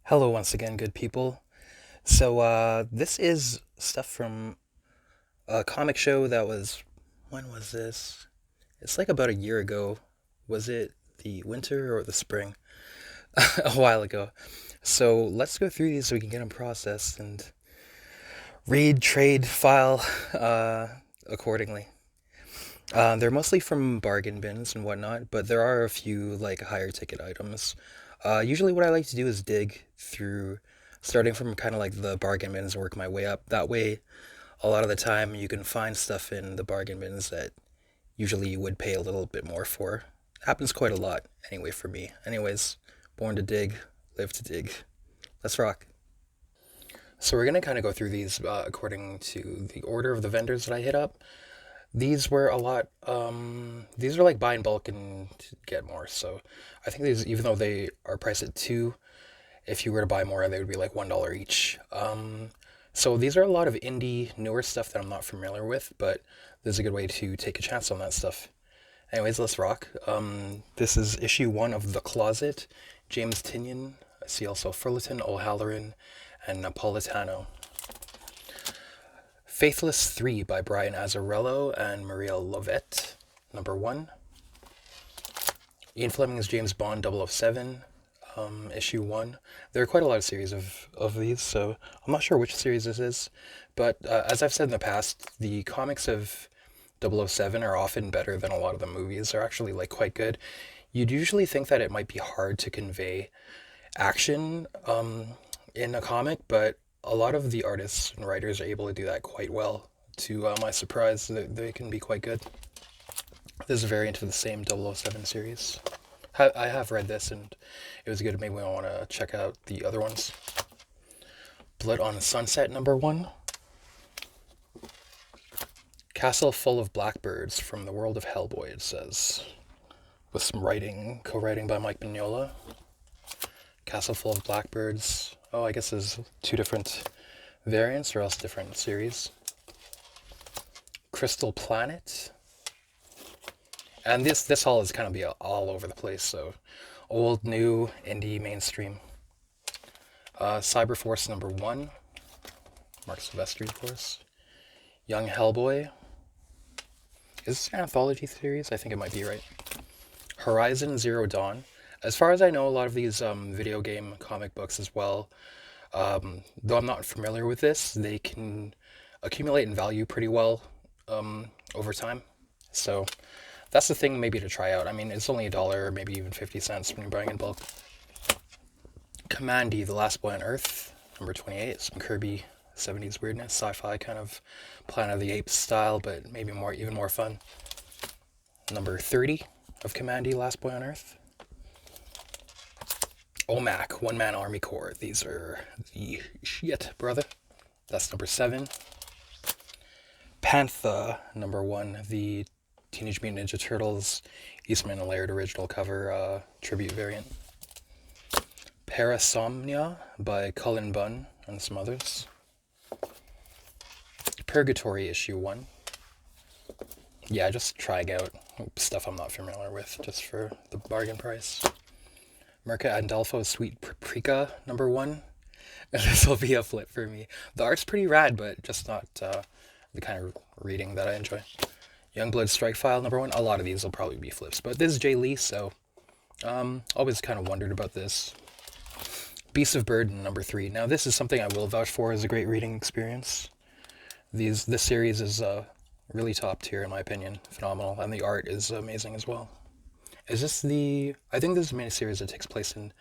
Hello once again, good people. So, this is stuff from a comic show that was, when was this? It's like about a year ago. Was it the winter or the spring? A while ago. So, let's go through these so we can get them processed and read, trade, file accordingly. They're mostly from bargain bins and whatnot, but there are a few like higher ticket items. Usually, what I like to do is dig through, starting from kind of like the bargain bins, and work my way up. That way, a lot of the time, you can find stuff in the bargain bins that usually you would pay a little bit more for. Happens quite a lot, anyway, for me. Anyways, born to dig, live to dig. Let's rock. So we're gonna kind of go through these according to the order of the vendors that I hit up. These were a lot. These are like buy in bulk and get more. So I think these, even though they are priced at two, if you were to buy more, they would be like $1 each. So these are a lot of indie, newer stuff that I'm not familiar with, but this is a good way to take a chance on that stuff. Anyways, let's rock. This is issue one of The Closet. James Tynion. I see also Fullerton, O'Halloran, and Napolitano. Faithless 3 by Brian Azzarello and Maria Lovett, number 1. Ian Fleming's James Bond 007, issue 1. There are quite a lot of series of these, so I'm not sure which series this is. But as I've said in the past, the comics of 007 are often better than a lot of the movies. They're actually like quite good. You'd usually think that it might be hard to convey action in a comic, but a lot of the artists and writers are able to do that quite well. To my surprise, they can be quite good. This is a variant of the same 007 series. I have read this, and it was good. It made me want to check out the other ones. Blood on Sunset, number 1. Castle Full of Blackbirds from the World of Hellboy, it says. With some co-writing by Mike Mignola. Castle Full of Blackbirds. Oh, I guess there's two different variants or else different series. Crystal Planet. And this all is kind of be all over the place, so old, new, indie, mainstream. Cyberforce number 1. Mark Silvestri, of course. Young Hellboy. Is this an anthology series? I think it might be, right? Horizon Zero Dawn. As far as I know, a lot of these video game comic books as well, though I'm not familiar with this, they can accumulate in value pretty well over time. So that's the thing maybe to try out. I mean, it's only $1, maybe even 50 cents when you're buying in bulk. Kamandi, The Last Boy on Earth, number 28. Some Kirby 70s weirdness, sci-fi kind of Planet of the Apes style, but maybe even more fun. Number 30 of Kamandi, Last Boy on Earth. OMAC, One Man Army Corps. These are the shit, brother. That's number 7. Panther, number 1. The Teenage Mutant Ninja Turtles Eastman and Laird original cover tribute variant. Parasomnia by Cullen Bunn and some others. Purgatory issue 1. Yeah, just trying out stuff I'm not familiar with just for the bargain price. Mirka Andolfo's Sweet Paprika, number 1. This will be a flip for me. The art's pretty rad, but just not the kind of reading that I enjoy. Youngblood Strike File, number 1. A lot of these will probably be flips, but this is Jay Lee, so always kind of wondered about this. Beasts of Burden, number 3. Now, this is something I will vouch for as a great reading experience. This series is really top tier, in my opinion. Phenomenal, and the art is amazing as well. Is this I think this is a miniseries that takes place in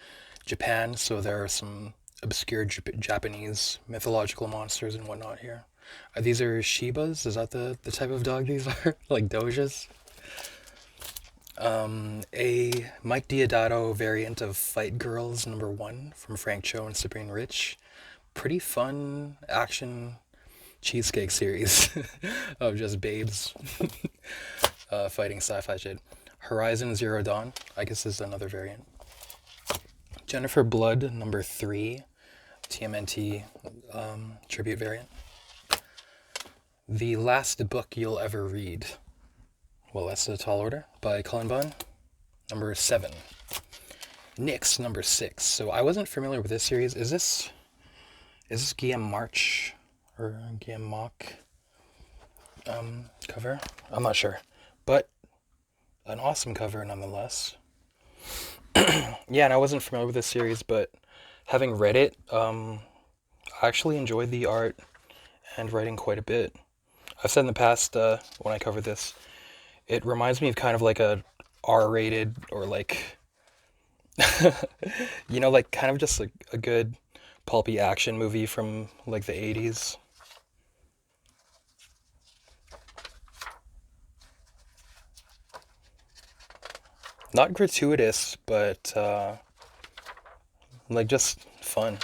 Japan, so there are some obscure Japanese mythological monsters and whatnot here. These are Shibas? Is that the type of dog these are? Like Dojas? A Mike Diodato variant of Fight Girls, number 1, from Frank Cho and Sabrine Rich. Pretty fun action cheesecake series of just babes fighting sci-fi shit. Horizon Zero Dawn, I guess is another variant. Jennifer Blood, number 3, TMNT tribute variant. The Last Book You'll Ever Read. Well, that's a tall order. By Cullen Bunn, number 7. Nyx number 6. So I wasn't familiar with this series. Is this Guillaume March or Guillaume Mock cover? I'm not sure, but an awesome cover nonetheless. Yeah, and I wasn't familiar with this series, but having read it, I actually enjoyed the art and writing quite a bit. I've said in the past when I covered this, it reminds me of kind of like a R-rated or like, like kind of just like a good pulpy action movie from like the 80s. Not gratuitous, but like just fun.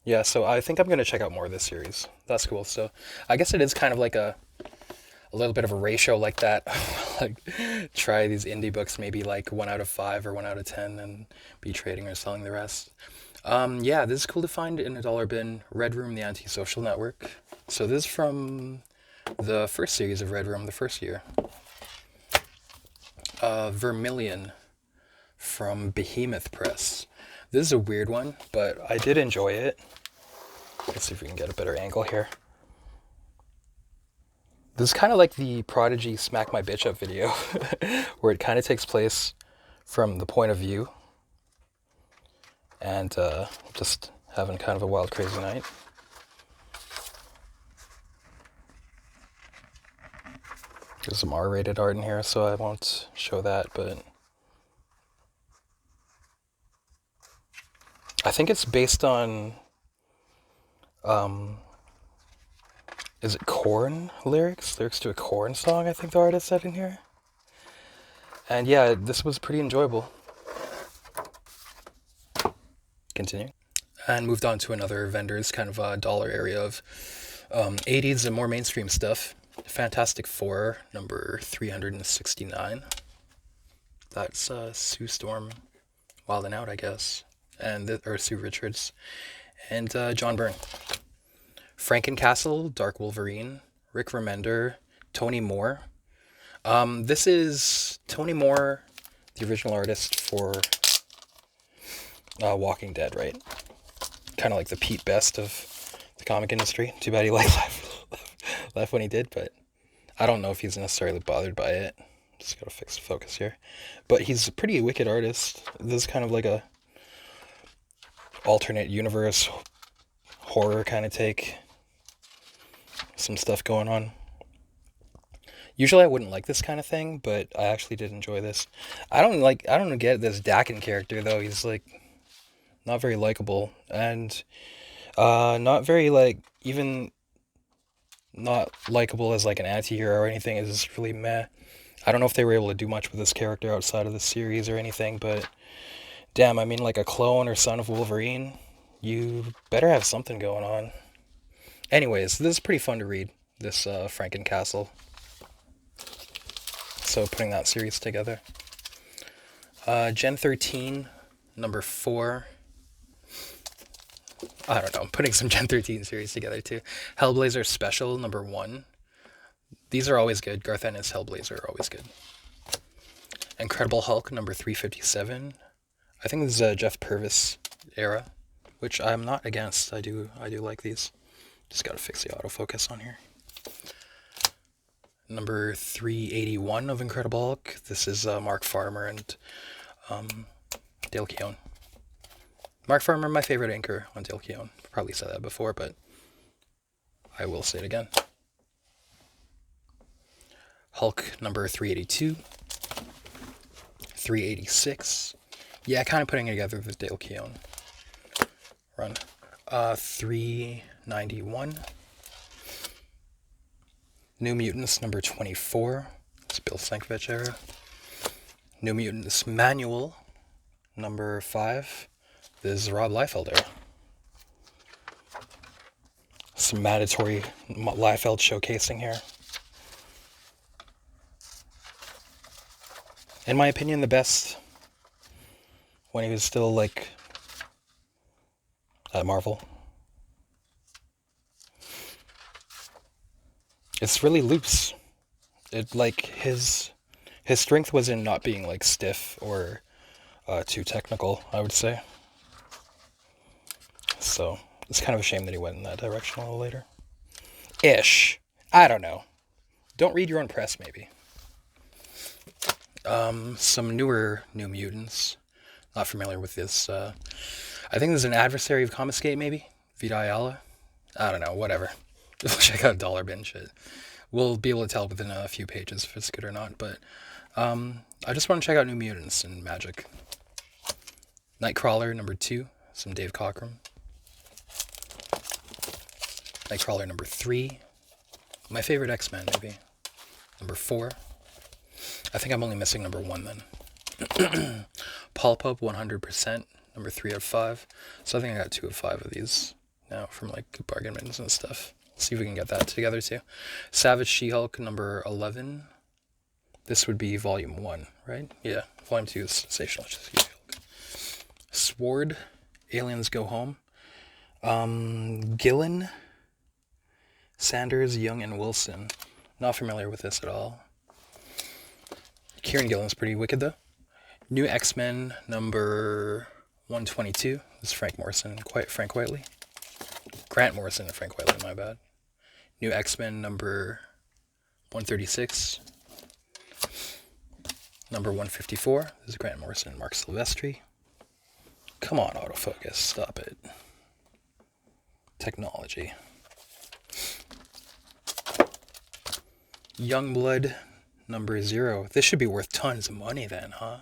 Yeah, so I think I'm gonna check out more of this series. That's cool. So I guess it is kind of like a little bit of a ratio like that. Like try these indie books, maybe like 1 out of 5 or 1 out of 10, and be trading or selling the rest. Yeah, this is cool to find in a dollar bin. Red Room, the Antisocial Network. So this is from the first series of Red Room, the first year. Vermillion from Behemoth Press. This is a weird one, but I did enjoy it. Let's see if we can get a better angle here. This is kind of like the Prodigy Smack My Bitch Up video, where it kind of takes place from the point of view, and just having kind of a wild, crazy night. There's some R-rated art in here, so I won't show that, but I think it's based on, is it Korn lyrics? Lyrics to a Korn song, I think the artist said in here. And yeah, this was pretty enjoyable. Continue. And moved on to another vendor's kind of a dollar area of 80s and more mainstream stuff. Fantastic Four, number 369. That's Sue Storm wilding out, I guess. Or Sue Richards. And John Byrne. Franken Castle, Dark Wolverine. Rick Remender. Tony Moore. This is Tony Moore, the original artist for Walking Dead, right? Kind of like the Pete Best of the comic industry. Too bad he left when he did, but I don't know if he's necessarily bothered by it. Just gotta fix the focus here. But he's a pretty wicked artist. This is kind of like a alternate universe horror kind of take. Some stuff going on. Usually I wouldn't like this kind of thing, but I actually did enjoy this. I don't get this Dakin character though. He's like not very likable, and not very like even not likable as like an anti-hero or anything. Is just really meh. I don't know if they were able to do much with this character outside of the series or anything, but damn, I mean, like a clone or son of Wolverine, you better have something going on. Anyways, this is pretty fun to read, this Franken Castle. So putting that series together. Gen 13, number 4. I don't know, I'm putting some Gen 13 series together too. Hellblazer Special, number 1. These are always good. Garth Ennis, Hellblazer are always good. Incredible Hulk, number 357. I think this is a Jeff Purves era, which I'm not against. I do like these. Just gotta fix the autofocus on here. Number 381 of Incredible Hulk. This is Mark Farmer and Dale Keown. Mark Farmer, my favorite anchor on Dale Keown. Probably said that before, but I will say it again. Hulk number 382. 386. Yeah, kind of putting it together with Dale Keown. Run. 391. New Mutants number 24. It's Bill Sienkiewicz era. New Mutants Manual number 5. This is Rob Liefeld era. Some mandatory Liefeld showcasing here. In my opinion, the best when he was still like at Marvel. It's really loose. It like his His strength was in not being like stiff or too technical, I would say. So it's kind of a shame that he went in that direction a little later. Ish. I don't know. Don't read your own press, maybe. Some newer New Mutants. Not familiar with this. I think there's an adversary of Comascape, maybe? Vita Ayala? I don't know, whatever. Check out Dollar Bin shit. We'll be able to tell within a few pages if it's good or not, but I just want to check out New Mutants and Magic. Nightcrawler number 2, some Dave Cockrum. Nightcrawler number 3, my favorite X-Men, maybe. Number 4. I think I'm only missing number 1 then. Pulp-Up 100%, number 3 out of 5. So I think I got 2 of 5 of these now from like bargain bins and stuff. See if we can get that together too. Savage She-Hulk number 11. This would be volume 1, right? Yeah, volume 2 is Sensational She-Hulk. Sword, Aliens Go Home. Gillen, Sanders, Young, and Wilson. Not familiar with this at all. Kieran Gillen's pretty wicked though. New X-Men number 122. This is Frank Morrison and Frank Whiteley. Grant Morrison and Frank Whiteley, my bad. New X-Men number 136. Number 154. This is Grant Morrison and Mark Silvestri. Come on, autofocus. Stop it. Technology. Youngblood number 0. This should be worth tons of money then, huh?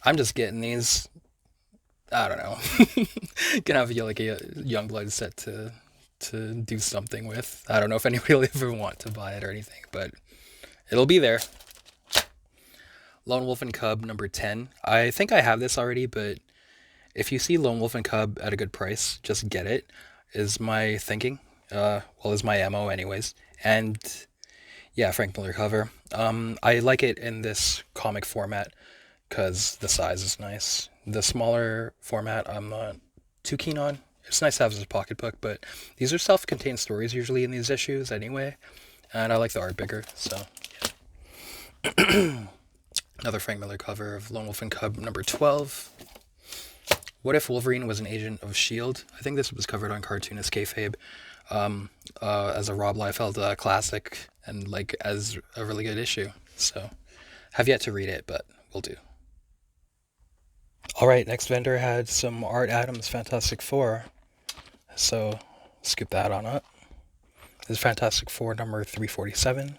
I'm just getting these. I don't know. Gonna have like a Youngblood set to do something with. I don't know if anybody will ever want to buy it or anything, but it'll be there. Lone Wolf and Cub number 10. I think I have this already, but if you see Lone Wolf and Cub at a good price, just get it, is my thinking. Is my MO anyways. And yeah, Frank Miller cover. I like it in this comic format because the size is nice. The smaller format I'm not too keen on. It's nice to have as a pocketbook, but these are self-contained stories usually in these issues anyway, and I like the art bigger, so yeah. Another Frank Miller cover of Lone Wolf and Cub number 12. What If Wolverine Was an Agent of S.H.I.E.L.D.? I think this was covered on Cartoonist Kayfabe as a Rob Liefeld classic and like as a really good issue. So have yet to read it, but will do. Alright, next vendor had some Art Adams Fantastic Four. So scoop that on up. This is Fantastic Four number 347.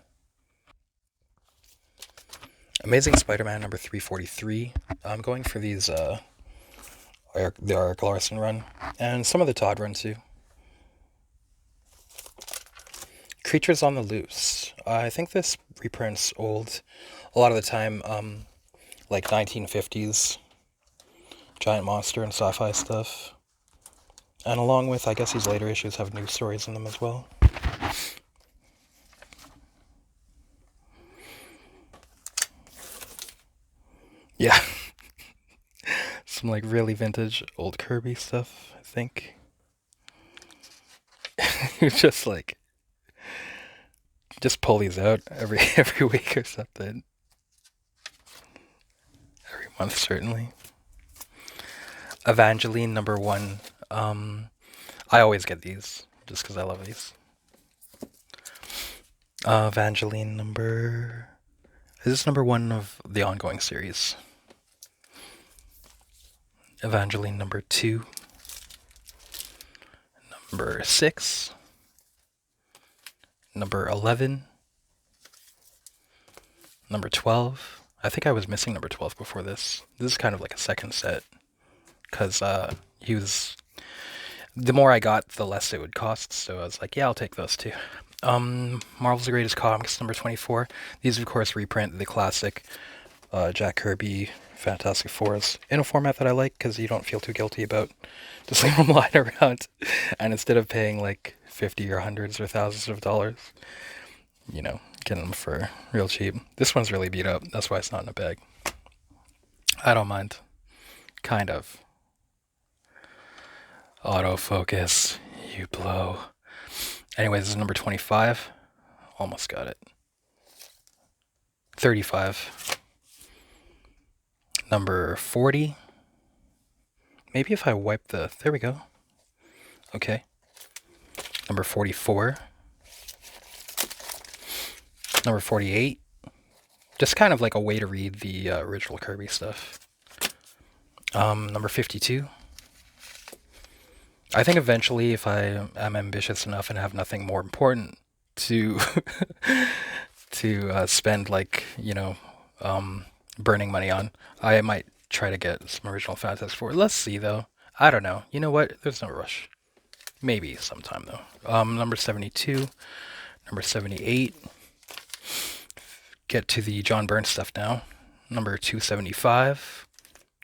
Amazing Spider-Man number 343. I'm going for these the Erik Larsen run, and some of the Todd run too. Creatures on the Loose. I think this reprints old, a lot of the time, like 1950s giant monster and sci-fi stuff. And along with, I guess these later issues have new stories in them as well. Yeah. Some like really vintage old Kirby stuff, I think. Just like pull these out every week or something. Every month certainly. Evangeline number 1. I always get these just because I love these. Evangeline number. Is this number 1 of the ongoing series? Evangeline number 2. Number 6. Number 11. Number 12. I think I was missing number 12 before this. This is kind of like a second set. Because he was... The more I got, the less it would cost. So I was like, yeah, I'll take those too. Marvel's The Greatest Comics, number 24. These, of course, reprint the classic Jack Kirby Fantastic Fours in a format that I like because you don't feel too guilty about just leaving them lying around. And instead of paying like 50 or hundreds or thousands of dollars, you know, getting them for real cheap. This one's really beat up. That's why it's not in a bag. I don't mind. Kind of. Autofocus. You blow. Anyways, this is number 25. Almost got it. 35. Number 40. Maybe if I wipe the... There we go. Okay. Number 44. Number 48. Just kind of like a way to read the original Kirby stuff. Number 52. I think eventually, if I am ambitious enough and have nothing more important to to spend, like, burning money on, I might try to get some original Fantastic Four. Let's see, though. I don't know. You know what? There's no rush. Maybe sometime, though. Number 72. Number 78. Get to the John Byrne stuff now. Number 275.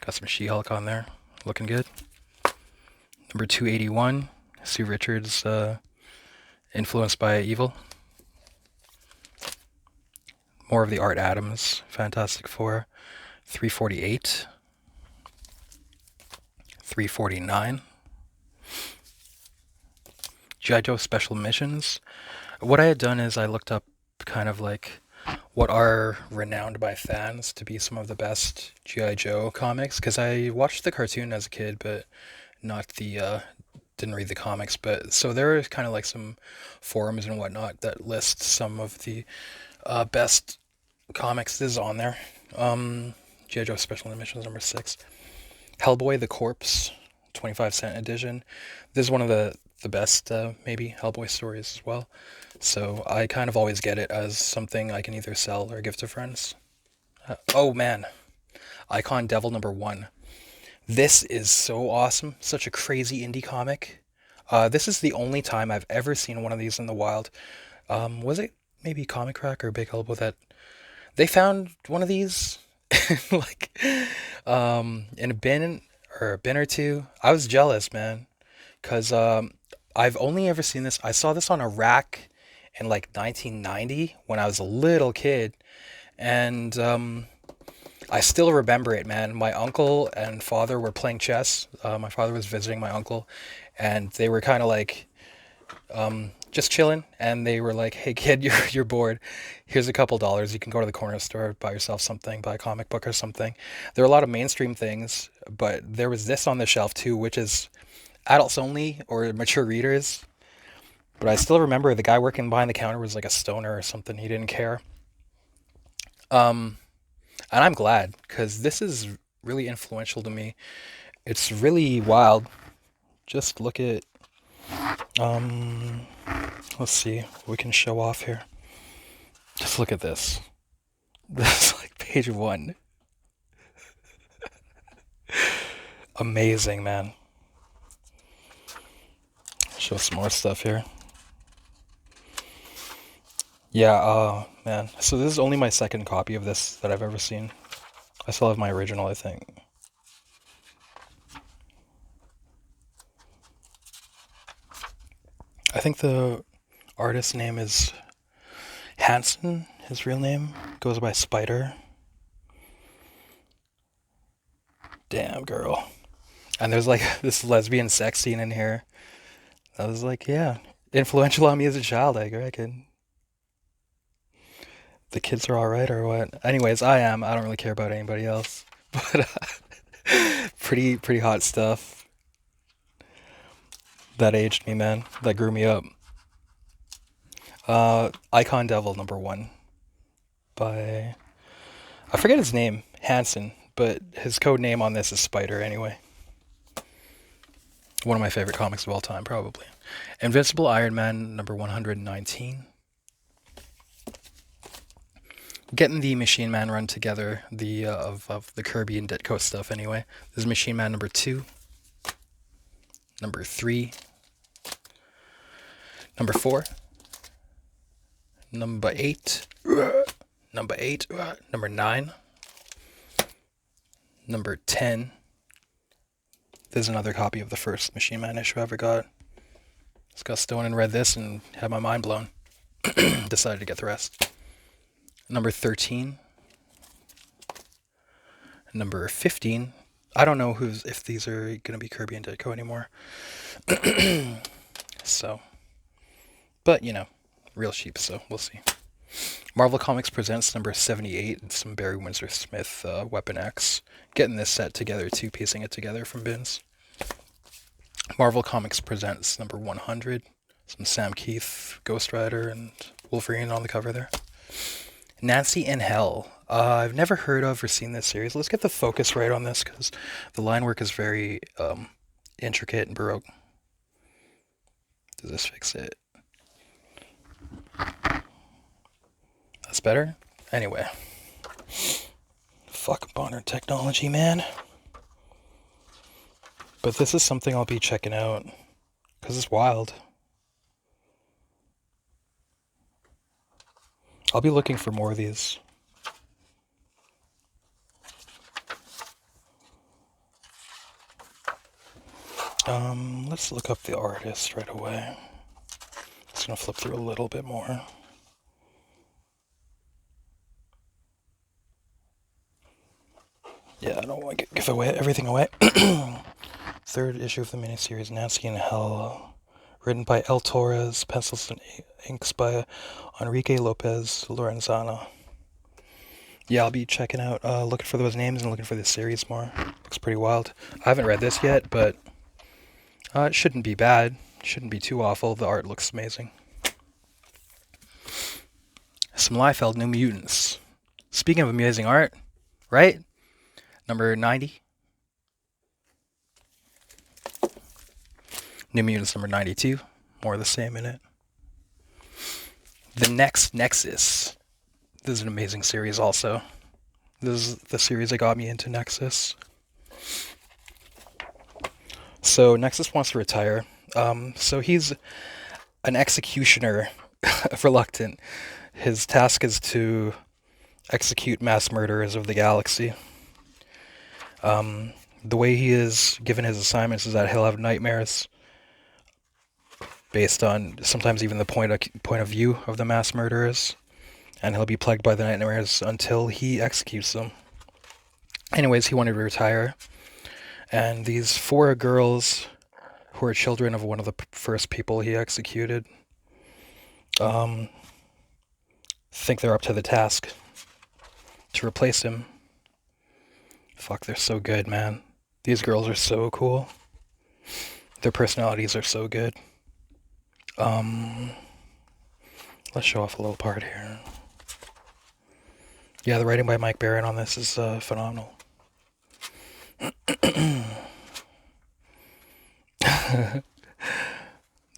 Got some She-Hulk on there. Looking good. Number 281. Sue Richards, influenced by evil. More of the Art Adams Fantastic Four. 348. 349. G.I. Joe Special Missions. What I had done is I looked up kind of like what are renowned by fans to be some of the best G.I. Joe comics, because I watched the cartoon as a kid, but not the didn't read the comics. But so there are kind of like some forums and whatnot that list some of the best comics. This is on there. G.I. Joe Special Missions number 6. Hellboy the Corpse, 25-cent edition. This is one of the best maybe Hellboy stories as well. So I kind of always get it as something I can either sell or give to friends. Oh man, Icon Devil number 1. This is so awesome. Such a crazy indie comic. This is the only time I've ever seen one of these in the wild. Was it maybe Comic Rack or Big Elbow that they found one of these like in a bin or two? I was jealous, man, because I've only ever seen this. I saw this on a rack in like 1990 when I was a little kid, and I still remember it, man. My uncle and father were playing chess. My father was visiting my uncle, and they were kind of like just chilling, and they were like, "Hey kid, you're bored. Here's a couple dollars. You can go to the corner store, buy yourself something, buy a comic book or something." There are a lot of mainstream things, but there was this on the shelf too, which is adults only or mature readers. But I still remember the guy working behind the counter was like a stoner or something. He didn't care. And I'm glad, because this is really influential to me. It's really wild. Just look at, let's see what we can show off here. Just look at this. This is like page 1. Amazing, man. Show some more stuff here. Yeah, man. So this is only my second copy of this that I've ever seen. I still have my original, I think. I think the artist's name is Hansen. His real name goes by Spider. Damn, girl. And there's like this lesbian sex scene in here. I was like, yeah, influential on me as a child, I reckon. The kids are alright or what? Anyways, I don't really care about anybody else. But pretty hot stuff. That aged me, man. That grew me up. Icon Devil number 1 by, I forget his name, Hansen, but his code name on this is Spider anyway. One of my favorite comics of all time, probably. Invincible Iron Man number 119. Getting the Machine Man run together, the of the Kirby and Ditko stuff anyway. This is Machine Man number 2. Number 3. Number 4. Number 8. Number 8. Number 9. Number 10. There's another copy of the first Machine Man issue I ever got. Just got stoned and read this and had my mind blown. Decided to get the rest. Number 13. Number 15. I don't know if these are going to be Kirby and Ditko anymore. So, but real cheap, so we'll see. Marvel Comics presents number 78. It's some Barry Windsor Smith Weapon X. Getting this set together too, piecing it together from bins. Marvel Comics presents number 100. Some Sam Keith, Ghost Rider, and Wolverine on the cover there. Nancy in Hell. I've never heard of or seen this series. Let's get the focus right on this because the line work is very intricate and baroque. Does this fix it? That's better? Anyway. Fuck modern technology, man. But this is something I'll be checking out because it's wild. I'll be looking for more of these. Let's look up the artist right away. Just gonna flip through a little bit more. Yeah, I don't want to give away everything away. Third issue of the miniseries, Nancy in Hell. Written by El Torres, pencils and inks by Enrique Lopez Lorenzana. Yeah, I'll be checking out, looking for those names and looking for this series more. Looks pretty wild. I haven't read this yet, but it shouldn't be bad. It shouldn't be too awful. The art looks amazing. Some Liefeld, New Mutants. Speaking of amazing art, right? Number 90. New Mutants number 92. More of the same in it. The next Nexus. This is an amazing series also. This is the series that got me into Nexus. So Nexus wants to retire. So he's an executioner, reluctant. His task is to execute mass murderers of the galaxy. The way he is given his assignments is that he'll have nightmares based on sometimes even the point of view of the mass murderers, and he'll be plagued by the nightmares until he executes them. Anyways, he wanted to retire, and these 4 girls who are children of one of the first people he executed think they're up to the task to replace him. Fuck, they're so good, man. These girls are so cool. Their personalities are so good. Let's show off a little part here. Yeah, the writing by Mike Barron on this is phenomenal.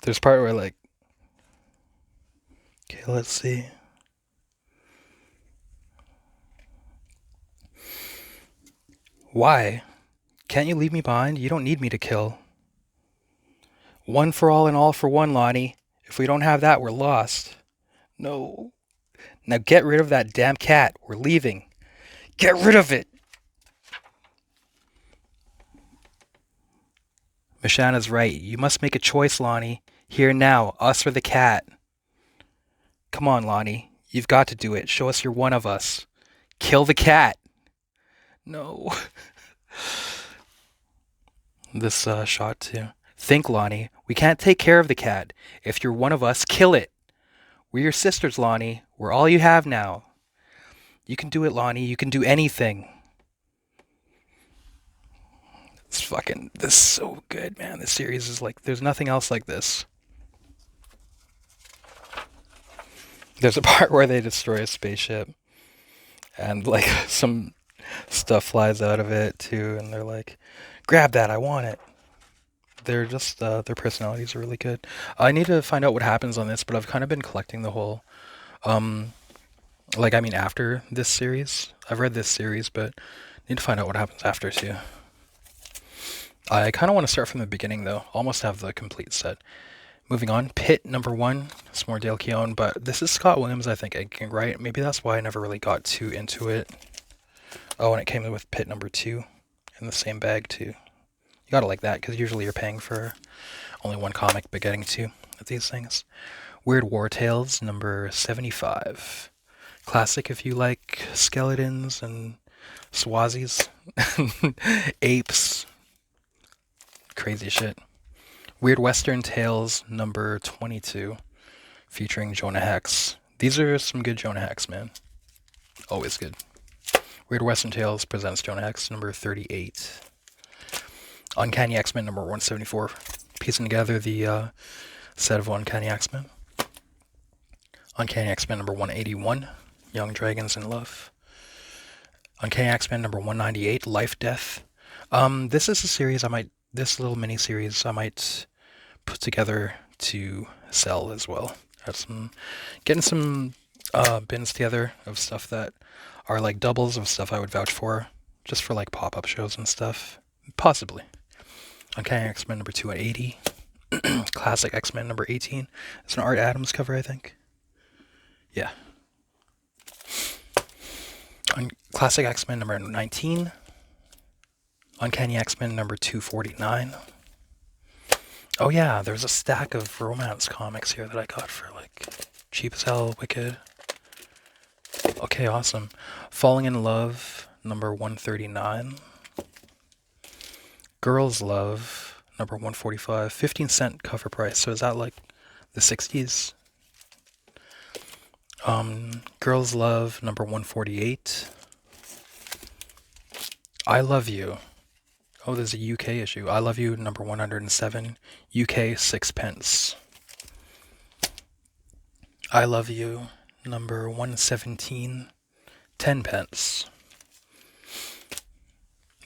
There's part where like, okay, let's see. Why? Can't you leave me behind? You don't need me to kill. One for all and all for one, Lonnie. If we don't have that, we're lost. No. Now get rid of that damn cat. We're leaving. Get rid of it! Mishana's right. You must make a choice, Lonnie. Here now, us or the cat. Come on, Lonnie. You've got to do it. Show us you're one of us. Kill the cat. No. This shot too. Think, Lonnie. We can't take care of the cat. If you're one of us, kill it. We're your sisters, Lonnie. We're all you have now. You can do it, Lonnie. You can do anything. This is so good, man. This series is like, there's nothing else like this. There's a part where they destroy a spaceship and like some stuff flies out of it too, and they're like, grab that, I want it. They're just, their personalities are really good. I need to find out what happens on this, but I've kind of been collecting the whole, after this series. I've read this series, but need to find out what happens after too. I kind of want to start from the beginning though. Almost have the complete set. Moving on, Pitt number 1. It's more Dale Keown, but this is Scott Williams, I think, inking, right? Maybe that's why I never really got too into it. Oh, and it came with Pitt number 2 in the same bag too. You gotta like that, because usually you're paying for only one comic, but getting 2 of these things. Weird War Tales number 75. Classic if you like skeletons and Swazis, apes, crazy shit. Weird Western Tales number 22, featuring Jonah Hex. These are some good Jonah hacks, man. Always good. Weird Western Tales presents Jonah Hex number 38. Uncanny X-Men number 174. Piecing together the set of Uncanny X-Men. Uncanny X-Men number 181. Young Dragons in Love. Uncanny X-Men number 198. Life Death. This is a series this little mini series I might put together to sell as well. Getting some bins together of stuff that are like doubles of stuff I would vouch for, just for like pop-up shows and stuff. Possibly. Uncanny X-Men number 280. Classic X-Men number 18. It's an Art Adams cover, I think. Yeah. Classic X-Men number 19. Uncanny X-Men number 249. Oh yeah, there's a stack of romance comics here that I got for like cheap as hell, wicked. Okay, awesome. Falling in Love number 139. Girls Love number 145. 15-cent cover price. So is that like the 60s? Girls Love number 148. I Love You. Oh, there's a UK issue. I Love You number 107. UK 6 pence. I Love You number 117. 10 pence.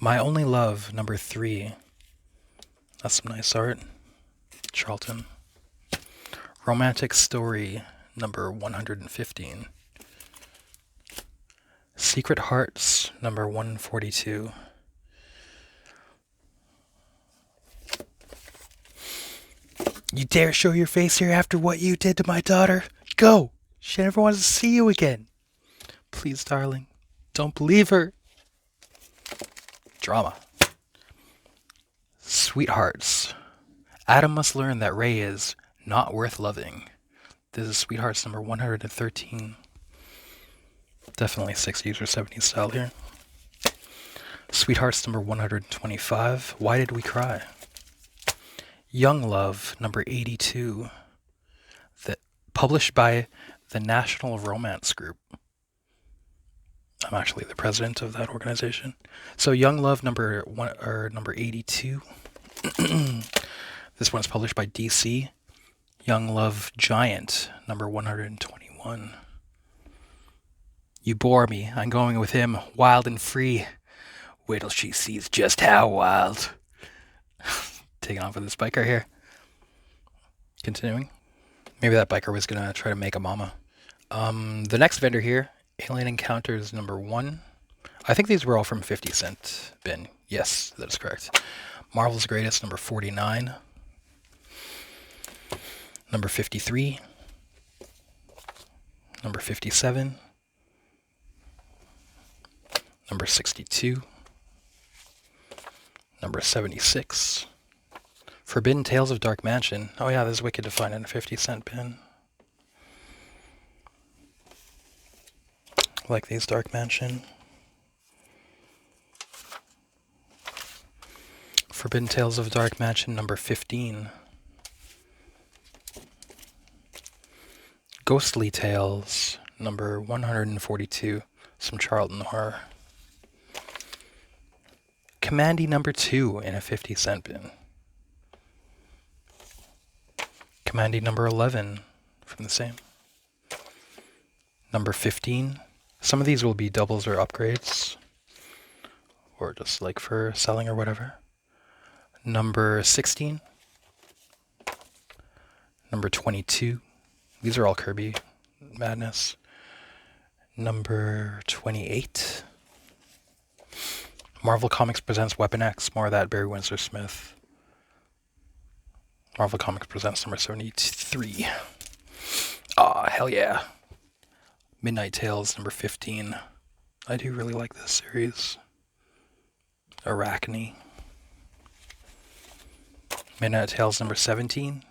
My Only Love number 3. That's some nice art. Charlton. Romantic Story number 115. Secret Hearts number 142. You dare show your face here after what you did to my daughter? Go! She never wants to see you again. Please, darling, don't believe her. Drama. Sweethearts. Adam must learn that Ray is not worth loving. This is Sweethearts number 113. Definitely 60s or 70s style here. Sweethearts number 125. Why Did We Cry? Young Love number 82. Published by the National Romance Group. I'm actually the president of that organization. So Young Love number 82. This one's published by DC. Young Love Giant number 121. You bore me. I'm going with him, wild and free. Wait till she sees just how wild. Taking off with this biker here. Continuing. Maybe that biker was gonna try to make a mama. The next vendor here, Alien Encounters number 1. I think these were all from 50-cent bin. Yes, that is correct. Marvel's Greatest number 49. Number 53. Number 57. Number 62. Number 76. Forbidden Tales of Dark Mansion. Oh yeah, this is wicked to find in a 50-cent bin. Like these Dark Mansion. Forbidden Tales of Dark Mansion number 15. Ghostly Tales number 142. Some Charlton horror. Kamandi number 2 in a 50-cent bin. Kamandi number 11 from the same. Number 15. Some of these will be doubles or upgrades. Or just like for selling or whatever. Number 16. Number 22. These are all Kirby Madness. Number 28. Marvel Comics presents Weapon X. More of that, Barry Windsor Smith. Marvel Comics presents number 73. Aw, hell yeah. Midnight Tales number 15. I do really like this series. Arachne. Midnight Tales number 17.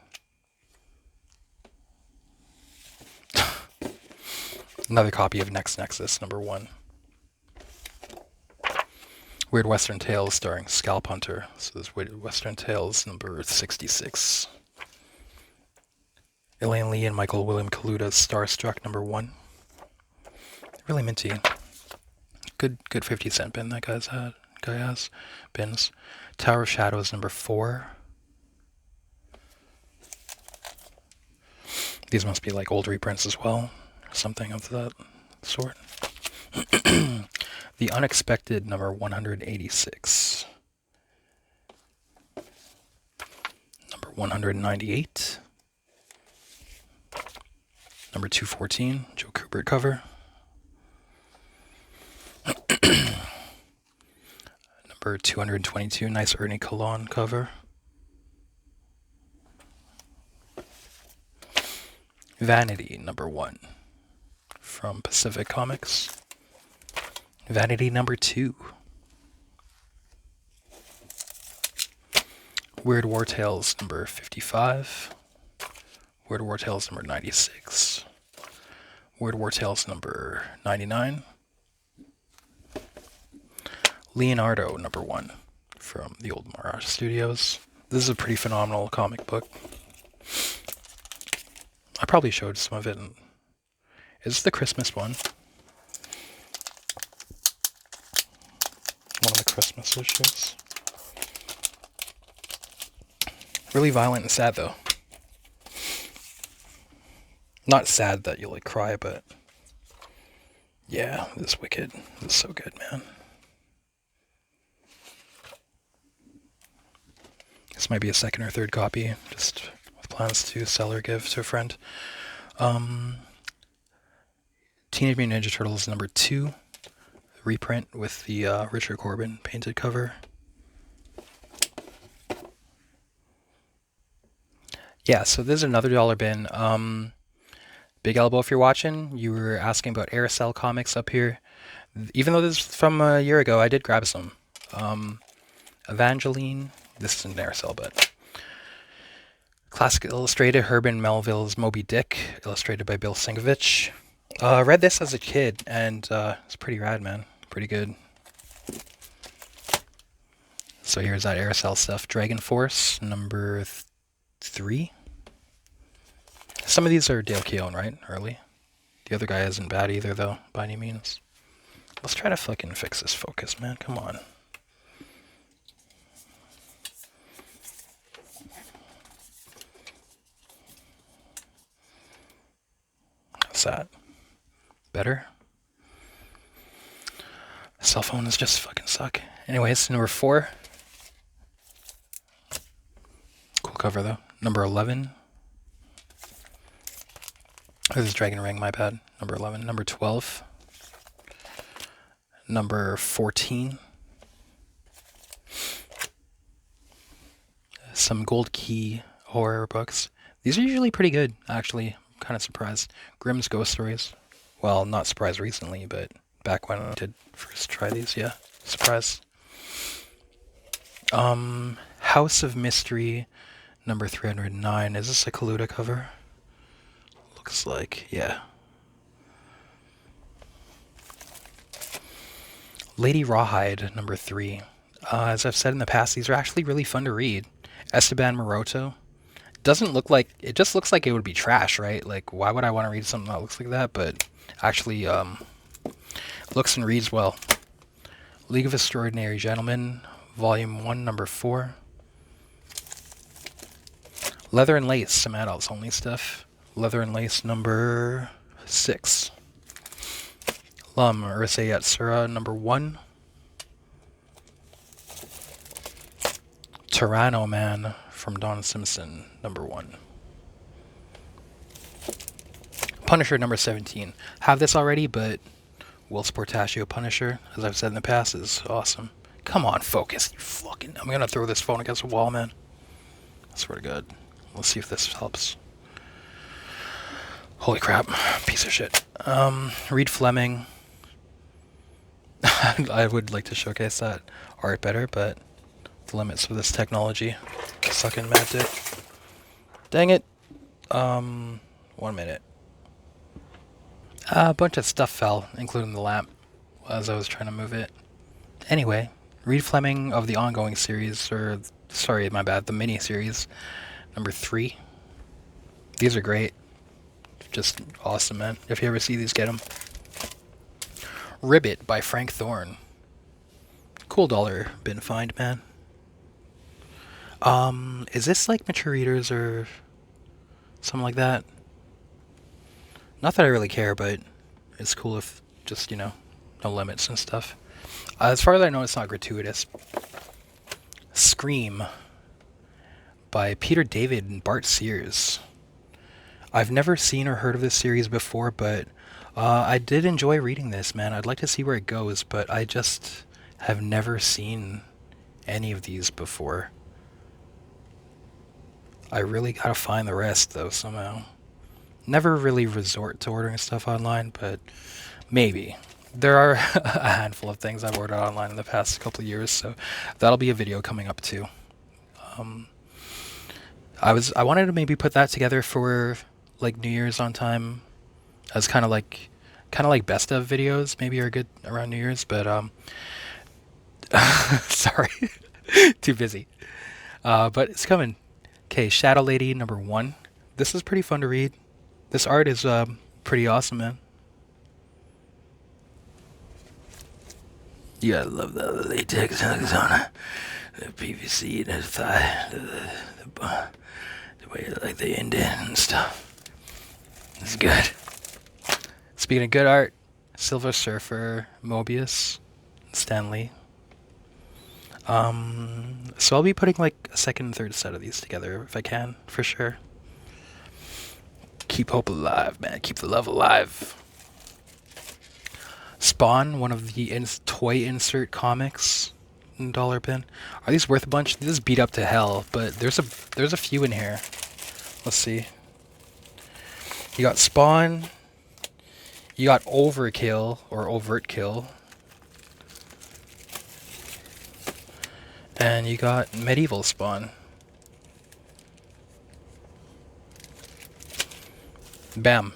Another copy of Nexus number 1. Weird Western Tales starring Scalp Hunter. So this Weird Western Tales number 66. Elaine Lee and Michael William Kaluda's Starstruck #1. Really minty. Good 50-cent bin that guy has. Bins. Tower of Shadows #4. These must be like old reprints as well. Something of that sort. The Unexpected #186. #198. #214, Joe Kubert cover. #222, nice Ernie Colon cover. Vanity #1 from Pacific Comics. Vanity #2. Weird War Tales #55. Weird War Tales #96. Weird War Tales #99. Leonardo #1 from the old Mirage Studios. This is a pretty phenomenal comic book. I probably showed some of it. Is this the Christmas one? One of the Christmas issues. Really violent and sad though. Not sad that you like cry, but yeah, this is wicked. This is so good, man. This might be a second or third copy, just with plans to sell or give to a friend. Teenage Mutant Ninja Turtles #2, reprint with the Richard Corbin painted cover. Yeah, so this is another dollar bin. Big Elbow, if you're watching, you were asking about Aircel comics up here. Even though this is from a year ago, I did grab some. Evangeline, this isn't Aircel, but Classic Illustrated, Herman Melville's Moby Dick, illustrated by Bill Sinkovich. Read this as a kid, and it's pretty rad, man. Pretty good. So here's that Aircel stuff. Dragon Force, #3. Some of these are Dale Keown, right? Early. The other guy isn't bad either, though, by any means. Let's try to fucking fix this focus, man. Come on. How's that? Better? Cell phones just fucking suck. Anyways, #4. Cool cover, though. #11. This is Dragon Ring, my bad. #11. #12. #14. Some Gold Key horror books. These are usually pretty good, actually. I'm kind of surprised. Grimm's Ghost Stories. Well, not surprised recently, but back when I did first try these, yeah. Surprised. House of Mystery, #309. Is this a Kaluda cover? Looks like, yeah. Lady Rawhide, #3. As I've said in the past, these are actually really fun to read. Esteban Maroto. Doesn't look like, it just looks like it would be trash, right? Like, why would I want to read something that looks like that? But actually, looks and reads well. League of Extraordinary Gentlemen, Volume 1, #4. Leather and Lace, some adults only stuff. Leather and Lace, #6. Lum, Urusei Yatsura, #1. Tyranno Man from Don Simpson, #1. Punisher, #17. Have this already, but Whilce Portacio Punisher, as I've said in the past, is awesome. Come on, focus. Fucking, I'm gonna throw this phone against the wall, man. I swear to God. Let's see if this helps. Holy crap. Piece of shit. Reed Fleming. I would like to showcase that art better, but the limits of this technology. Sucking mad dick. Dang it. 1 minute. A bunch of stuff fell, including the lamp, as I was trying to move it. Anyway, Reed Fleming of the ongoing series, or, sorry, my bad, the mini-series, #3. These are great. Just awesome, man. If you ever see these, get them. Ribbit by Frank Thorne. Cool dollar bin find, man. Is this like mature readers or something like that? Not that I really care, but it's cool if just, you know, no limits and stuff. As far as I know, it's not gratuitous. Scream by Peter David and Bart Sears. I've never seen or heard of this series before, but I did enjoy reading this, man. I'd like to see where it goes, but I just have never seen any of these before. I really gotta find the rest, though, somehow. Never really resort to ordering stuff online, but maybe. There are a handful of things I've ordered online in the past couple of years, so that'll be a video coming up too. I wanted to maybe put that together for like New Year's on time, as kind of like best of videos. Maybe are good around New Year's, but sorry, too busy. But it's coming. Okay, Shadow Lady #1. This is pretty fun to read. This art is pretty awesome, man. You gotta love the latex hugs on it. The PVC, the thigh, the way like they indent and stuff. It's good. Speaking of good art, Silver Surfer, Mobius, Stan Lee. So I'll be putting like a second and third set of these together if I can, for sure. Keep hope alive, man. Keep the love alive. Spawn, one of the toy insert comics in dollar bin. Are these worth a bunch? This is beat up to hell, but there's a few in here. Let's see. You got Spawn. You got Overkill or Overt Kill. And you got Medieval Spawn. Bam.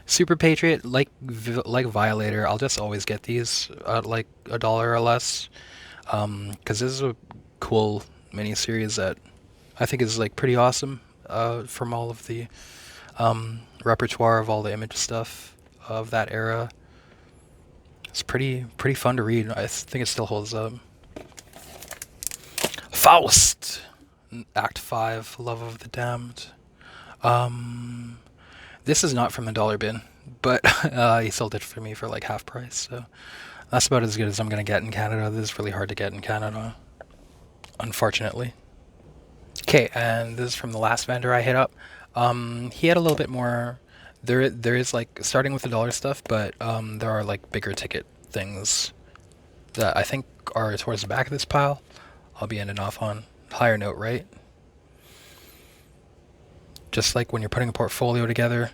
Super Patriot, like Violator, I'll just always get these at like $1 or less. Because this is a cool miniseries that I think is like pretty awesome from all of the repertoire of all the Image stuff of that era. It's pretty fun to read. I think it still holds up. Faust! Act 5, Love of the Damned. This is not from the dollar bin, but he sold it for me for like half price, so that's about as good as I'm going to get in Canada. This is really hard to get in Canada, unfortunately. Okay, and this is from the last vendor I hit up. He had a little bit more. There is like, starting with the dollar stuff, but there are like bigger ticket things that I think are towards the back of this pile. I'll be ending off on higher note, right? Just like when you're putting a portfolio together,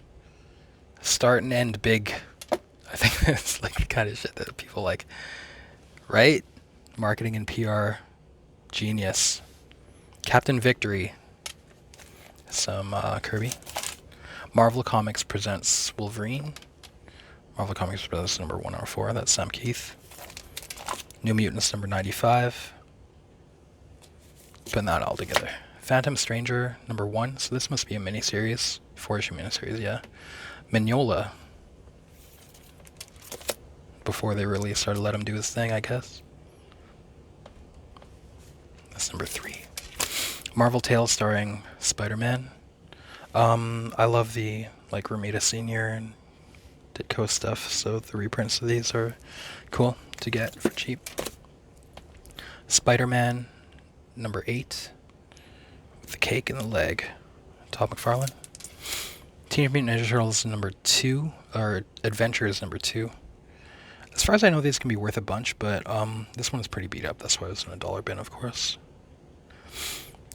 start and end big. I think that's like the kind of shit that people like, right? Marketing and PR, genius. Captain Victory, some Kirby. Marvel Comics presents Wolverine. Marvel Comics presents number 104, that's Sam Keith. New Mutants number 95. Putting that all together. Phantom Stranger #1, so this must be a miniseries, 4-issue miniseries, yeah. Mignola. Before they really started to let him do his thing, I guess. That's number 3. Marvel Tales starring Spider-Man. I love the like Romita Senior and Ditko stuff, so the reprints of these are cool to get for cheap. Spider-Man #8. The cake and the leg. Todd McFarlane. Teenage Mutant Ninja Turtles #2, or Adventures #2. As far as I know, these can be worth a bunch, but this one is pretty beat up. That's why it was in a dollar bin, of course.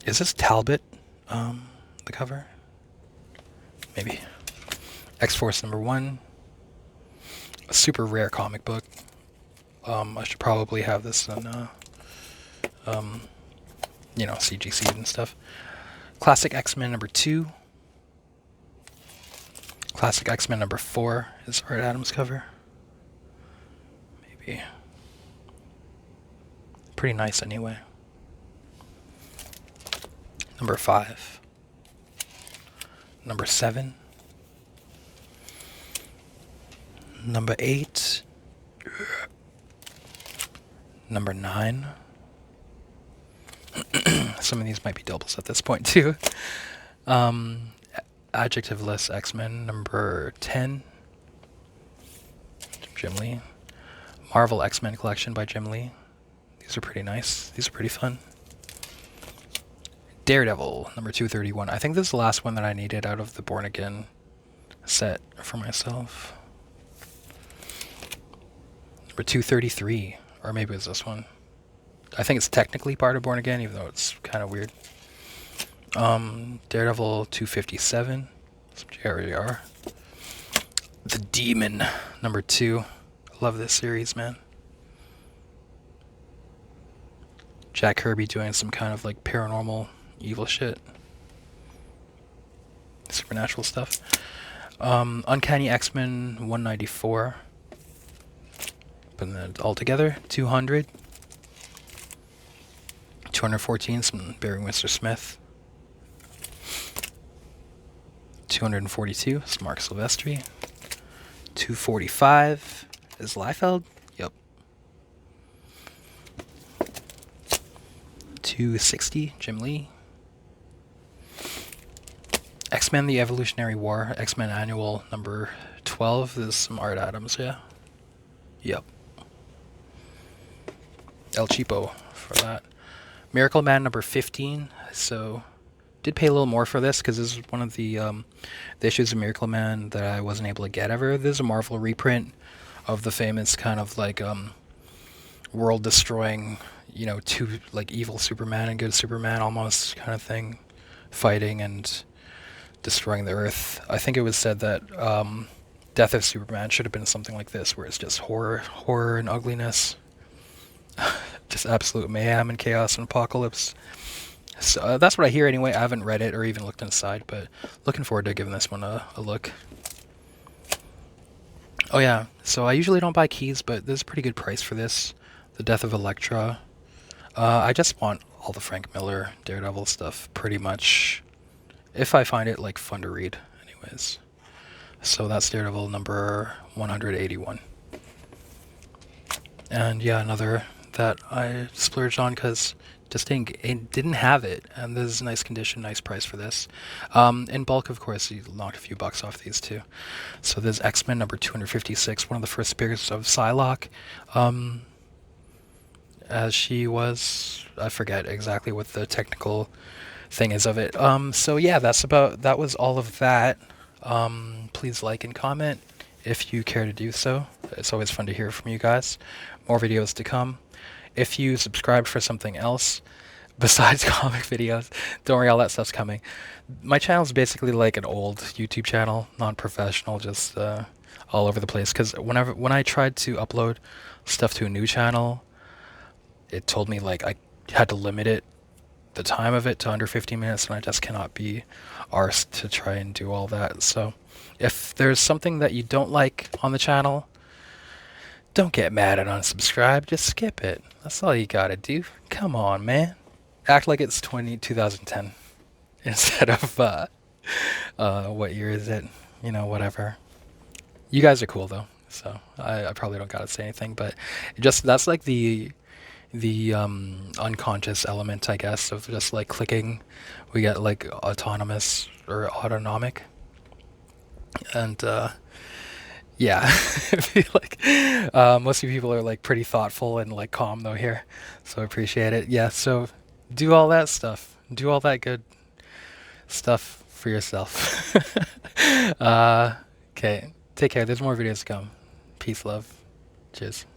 Is this Talbot, the cover? Maybe. X-Force #1. A super rare comic book. I should probably have this in, you know, CGC and stuff. Classic X-Men #2. Classic X-Men #4 is Art Adams cover. Maybe. Pretty nice anyway. #5. number 7. Number 8. Number 9. Some of these might be doubles at this point too. Adjectiveless X-Men, number 10. Jim Lee. Marvel X-Men Collection by Jim Lee. These are pretty nice. These are pretty fun. Daredevil, number 231. I think this is the last one that I needed out of the Born Again set for myself. Number 233, or maybe it was this one. I think it's technically part of Born Again, even though it's kind of weird. Daredevil 257, some JRR. The Demon, number 2. I love this series, man. Jack Kirby doing some kind of like paranormal evil shit. Supernatural stuff. Uncanny X-Men 194. Putting that all together. 200. 214, some Barry Windsor Smith. 242, it's Mark Silvestri. 245 is Liefeld. Yep. 260, Jim Lee. X-Men The Evolutionary War, X-Men Annual number 12. This is some Art Adams, yeah. Yep. El Cheapo for that. Miracle Man number 15. So did pay a little more for this because this is one of the issues of Miracle Man that I wasn't able to get ever. This is a Marvel reprint of the famous kind of like world destroying, you know, two like evil Superman and good Superman almost kind of thing, fighting and destroying the Earth. I think it was said that Death of Superman should have been something like this, where it's just horror and ugliness. Just absolute mayhem and chaos and apocalypse. So that's what I hear anyway. I haven't read it or even looked inside, but looking forward to giving this one a look. Oh yeah, so I usually don't buy keys, but there's a pretty good price for this. The Death of Elektra. I just want all the Frank Miller Daredevil stuff, pretty much. If I find it like fun to read, anyways. So that's Daredevil number 181. And yeah, another that I splurged on because just didn't have it, and this is nice condition, nice price for this. In bulk, of course, you knocked a few bucks off these too. So there's X-Men number 256, one of the first appearances of Psylocke. As she was, I forget exactly what the technical thing is of it. So yeah, that was all of that. Please like and comment if you care to do so. It's always fun to hear from you guys. More videos to come. If you subscribed for something else besides comic videos, don't worry, all that stuff's coming. My channel is basically like an old YouTube channel, non-professional, just all over the place. Because when I tried to upload stuff to a new channel, it told me like I had to limit the time of it to under 15 minutes, and I just cannot be arsed to try and do all that. So if there's something that you don't like on the channel, don't get mad and unsubscribe, just skip it. That's all you gotta do. Come on, man. Act like it's 2010 instead of, what year is it? You know, whatever. You guys are cool, though, so I probably don't gotta say anything, but that's like the unconscious element, I guess, of just like clicking. We get like autonomous or autonomic. And, yeah, I feel like most of you people are like pretty thoughtful and like calm though here, so I appreciate it. Yeah, so do all that stuff, do all that good stuff for yourself. Okay, take care. There's more videos to come. Peace, love, cheers.